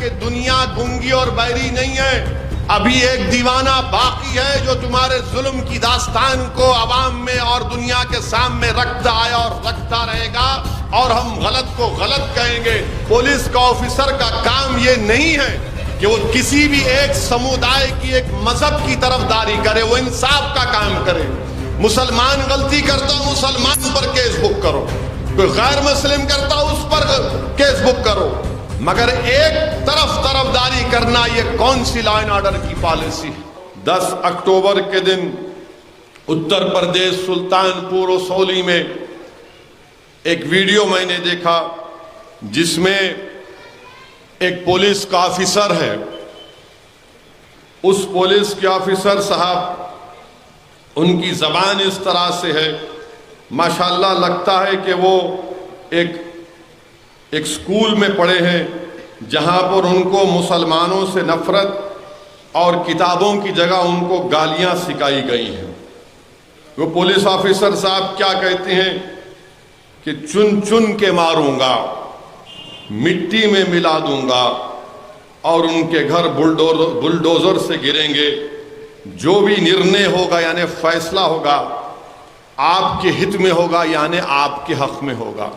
کہ دنیا گنگی اور بہری نہیں ہے، ابھی ایک دیوانہ باقی ہے جو تمہارے ظلم کی داستان کو عوام میں اور دنیا کے سامنے رکھتا آیا اور رکھتا رہے گا، اور ہم غلط کو غلط کہیں گے۔ پولیس کا آفیسر کا کام یہ نہیں ہے کہ وہ کسی بھی ایک سمودائے کی ایک مذہب کی طرف داری کرے، وہ انصاف کا کام کرے۔ مسلمان غلطی کرتا ہو مسلمان پر کیس بک کرو، کوئی غیر مسلم کرتا ہو اس پر کیس بک کرو، مگر ایک طرف داری کرنا یہ کون سی لا اینڈ آرڈر کی پالیسی؟ 10 اکتوبر کے دن اتر پردیش سلطان پور اسولی میں ایک ویڈیو میں نے دیکھا جس میں ایک پولیس کا آفیسر ہے، اس پولیس کے آفیسر صاحب ان کی زبان اس طرح سے ہے، ماشاءاللہ لگتا ہے کہ وہ ایک سکول میں پڑھے ہیں جہاں پر ان کو مسلمانوں سے نفرت اور کتابوں کی جگہ ان کو گالیاں سکھائی گئی ہیں۔ وہ پولیس آفیسر صاحب کیا کہتے ہیں کہ چن چن کے ماروں گا، مٹی میں ملا دوں گا، اور ان کے گھر بلڈوزر سے گریں گے، جو بھی نرنے ہوگا یعنی فیصلہ ہوگا آپ کے ہت میں ہوگا، یعنی آپ کے حق میں ہوگا۔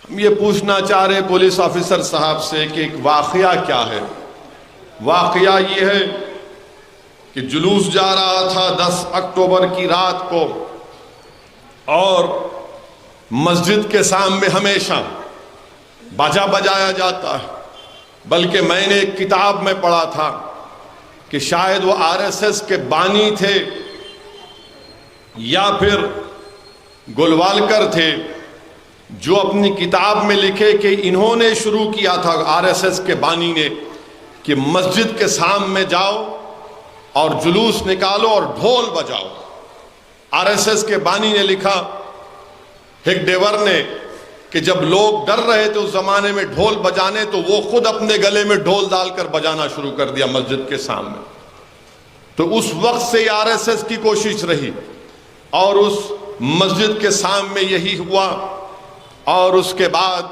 ہم یہ پوچھنا چاہ رہے پولیس آفیسر صاحب سے کہ ایک واقعہ کیا ہے؟ واقعہ یہ ہے کہ جلوس جا رہا تھا 10 اکتوبر کی رات کو، اور مسجد کے سامنے ہمیشہ باجا بجایا جاتا ہے، بلکہ میں نے ایک کتاب میں پڑھا تھا کہ شاید وہ RSS کے بانی تھے یا پھر گلوالکر تھے، جو اپنی کتاب میں لکھے کہ انہوں نے شروع کیا تھا، RSS کے بانی نے، کہ مسجد کے سامنے جاؤ اور جلوس نکالو اور ڈھول بجاؤ۔ RSS کے بانی نے لکھا ہک ڈیور نے کہ جب لوگ ڈر رہے تھے اس زمانے میں ڈھول بجانے، تو وہ خود اپنے گلے میں ڈھول ڈال کر بجانا شروع کر دیا مسجد کے سامنے۔ تو اس وقت سے RSS کی کوشش رہی، اور اس مسجد کے سامنے یہی ہوا، اور اس کے بعد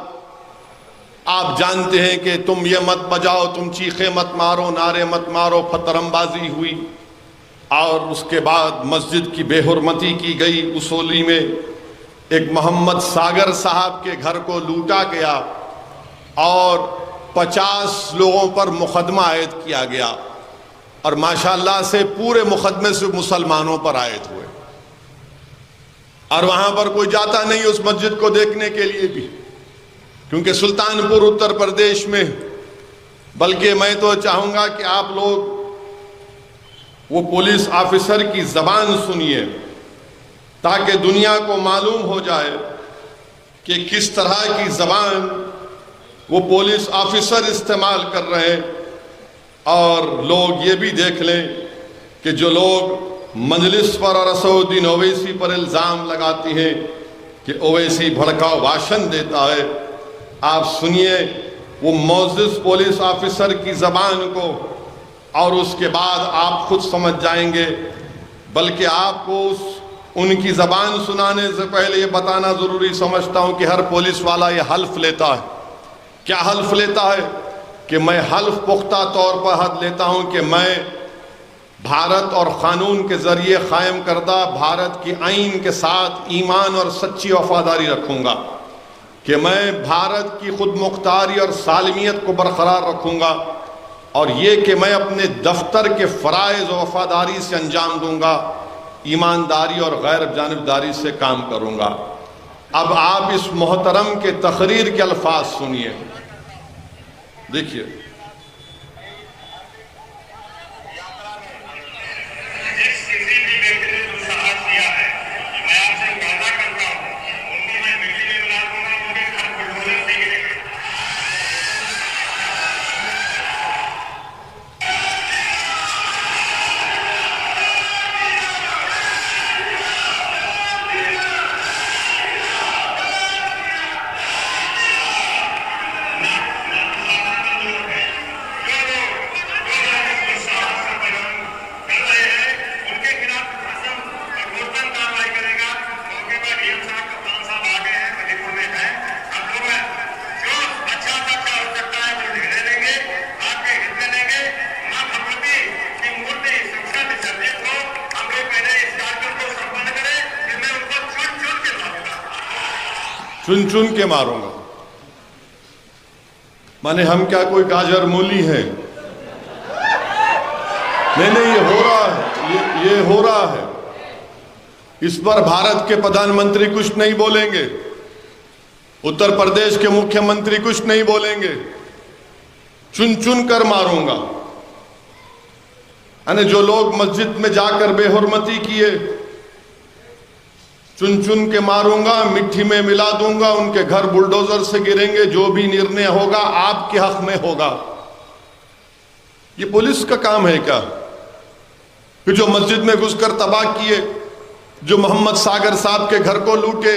آپ جانتے ہیں کہ تم یہ مت بجاؤ، تم چیخے مت مارو، نعرے مت مارو، پتھرم بازی ہوئی، اور اس کے بعد مسجد کی بے حرمتی کی گئی۔ اسولی میں ایک محمد ساگر صاحب کے گھر کو لوٹا گیا اور 50 لوگوں پر مقدمہ عائد کیا گیا، اور ماشاءاللہ سے پورے مقدمے سے مسلمانوں پر عائد ہوئے، اور وہاں پر کوئی جاتا نہیں اس مسجد کو دیکھنے کے لیے بھی، کیونکہ سلطان پور اتر پردیش میں۔ بلکہ میں تو چاہوں گا کہ آپ لوگ وہ پولیس آفیسر کی زبان سنیے، تاکہ دنیا کو معلوم ہو جائے کہ کس طرح کی زبان وہ پولیس آفیسر استعمال کر رہے ہیں، اور لوگ یہ بھی دیکھ لیں کہ جو لوگ مجلس پر اور اسد الدین اویسی پر الزام لگاتی ہیں کہ اویسی بھڑکاؤ بھاشن دیتا ہے، آپ سنیے وہ معزز پولیس آفیسر کی زبان کو، اور اس کے بعد آپ خود سمجھ جائیں گے۔ بلکہ آپ کو ان کی زبان سنانے سے پہلے یہ بتانا ضروری سمجھتا ہوں کہ ہر پولیس والا یہ حلف لیتا ہے۔ کیا حلف لیتا ہے؟ کہ میں حلف پختہ طور پر حد لیتا ہوں کہ میں بھارت اور قانون کے ذریعے قائم کردہ بھارت کی آئین کے ساتھ ایمان اور سچی وفاداری رکھوں گا، کہ میں بھارت کی خود مختاری اور سالمیت کو برقرار رکھوں گا، اور یہ کہ میں اپنے دفتر کے فرائض و وفاداری سے انجام دوں گا، ایمانداری اور غیر جانبداری سے کام کروں گا۔ اب آپ اس محترم کے تقریر کے الفاظ سنیے، دیکھیے۔ چن چن کے ماروں گا. مانے ہم کیا کوئی گاجر مولی ہیں؟ نہیں یہ ہو رہا ہے، یہ ہو رہا ہے. اس پر بھارت کے پردھان منتری کچھ نہیں بولیں گے، اتر پردیش کے مکھیہ منتری کچھ نہیں بولیں گے. چن چن کر ماروں گا. یعنی جو لوگ مسجد میں جا کر بے حرمتی کیے، چن چن کے ماروں گا، مٹی میں ملا دوں گا، ان کے گھر بلڈوزر سے گریں گے. جو بھی نرنے ہوگا آپ کے حق میں ہوگا. یہ پولیس کا کام ہے کیا؟ کہ جو مسجد میں گھس کر تباہ کیے، جو محمد ساگر صاحب کے گھر کو لوٹے،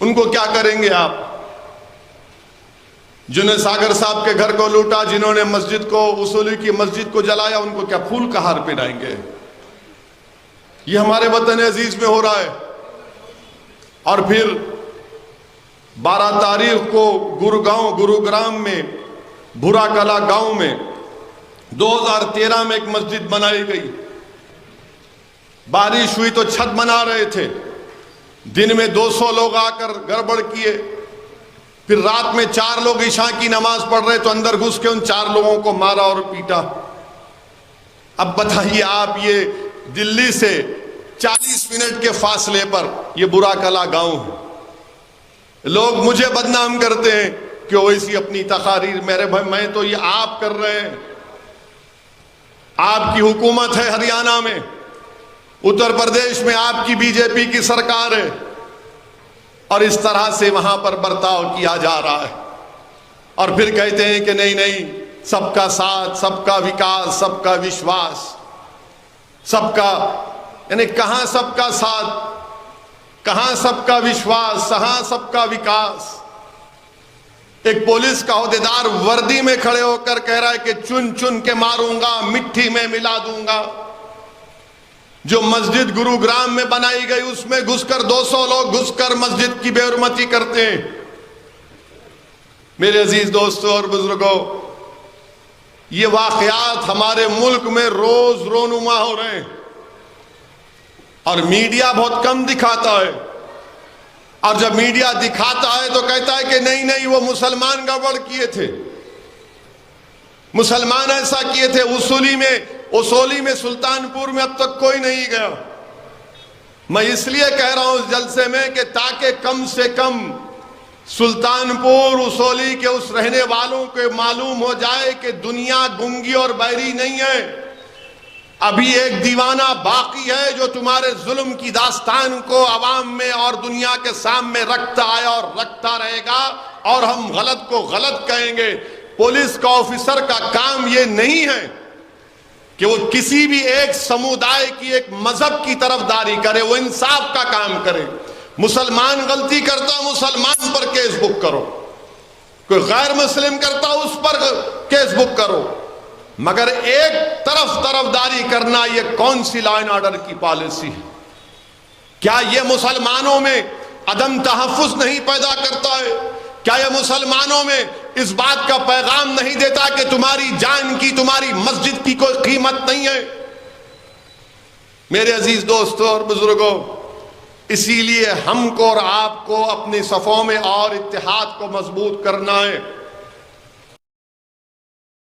ان کو کیا کریں گے آپ؟ جنہیں ساگر صاحب کے گھر کو لوٹا، جنہوں نے مسجد کو، اصولی کی مسجد کو جلایا، ان کو کیا پھول کا ہار پہنائیں گے؟ یہ ہمارے وطن عزیز میں ہو رہا ہے. اور پھر 12 تاریخ کو گروگرام میں بھورا کلا گاؤں میں 2013 میں ایک مسجد بنائی گئی. بارش ہوئی تو چھت بنا رہے تھے، دن میں 200 لوگ آ کر گڑبڑ کیے. پھر رات میں 4 لوگ عشاء کی نماز پڑھ رہے تو اندر گھس کے ان 4 لوگوں کو مارا اور پیٹا. اب بتائیے آپ، یہ دلی سے 40 منٹ کے فاصلے پر یہ بھورا کلا گاؤں ہے. لوگ مجھے بدنام کرتے ہیں کہ اویسی اپنی تقاریر، میرے بھائی میں تو یہ آپ کر رہے ہیں. آپ کی حکومت ہے ہریانہ میں، اتر پردیش میں آپ کی بی جے پی کی سرکار ہے، اور اس طرح سے وہاں پر برتاؤ کیا جا رہا ہے. اور پھر کہتے ہیں کہ نہیں سب کا ساتھ، سب کا وکاس، سب کا وشواس، سب کا، یعنی کہاں سب کا ساتھ، کہاں سب کا وشواس، کہاں سب کا وکاس. ایک پولیس کا عہدیدار وردی میں کھڑے ہو کر کہہ رہا ہے کہ چن چن کے ماروں گا، مٹی میں ملا دوں گا. جو مسجد گروگرام میں بنائی گئی اس میں گھس کر 200 لوگ گھس کر مسجد کی بے حرمتی کرتے ہیں. میرے عزیز دوستوں اور بزرگوں، یہ واقعات ہمارے ملک میں روز رونما ہو رہے ہیں، اور میڈیا بہت کم دکھاتا ہے. اور جب میڈیا دکھاتا ہے تو کہتا ہے کہ نہیں وہ مسلمان گڑبڑ کیے تھے، مسلمان ایسا کیے تھے. اصولی میں سلطان پور میں اب تک کوئی نہیں گیا. میں اس لیے کہہ رہا ہوں اس جلسے میں کہ تاکہ کم سے کم سلطان پور اصولی کے اس رہنے والوں کو معلوم ہو جائے کہ دنیا گنگی اور بہری نہیں ہے. ابھی ایک دیوانہ باقی ہے جو تمہارے ظلم کی داستان کو عوام میں اور دنیا کے سامنے رکھتا آیا اور رکھتا رہے گا، اور ہم غلط کو غلط کہیں گے. پولیس کا آفیسر کا کام یہ نہیں ہے کہ وہ کسی بھی ایک سمودائے کی، ایک مذہب کی طرف داری کرے. وہ انصاف کا کام کرے. مسلمان غلطی کرتا مسلمان پر کیس بک کرو، کوئی غیر مسلم کرتا اس پر کیس بک کرو. مگر ایک طرف داری کرنا، یہ کون سی لا اینڈ آرڈر کی پالیسی ہے؟ کیا یہ مسلمانوں میں عدم تحفظ نہیں پیدا کرتا ہے؟ کیا یہ مسلمانوں میں اس بات کا پیغام نہیں دیتا کہ تمہاری جان کی، تمہاری مسجد کی کوئی قیمت نہیں ہے؟ میرے عزیز دوستوں اور بزرگوں، اسی لیے ہم کو اور آپ کو اپنی صفوں میں اور اتحاد کو مضبوط کرنا ہے.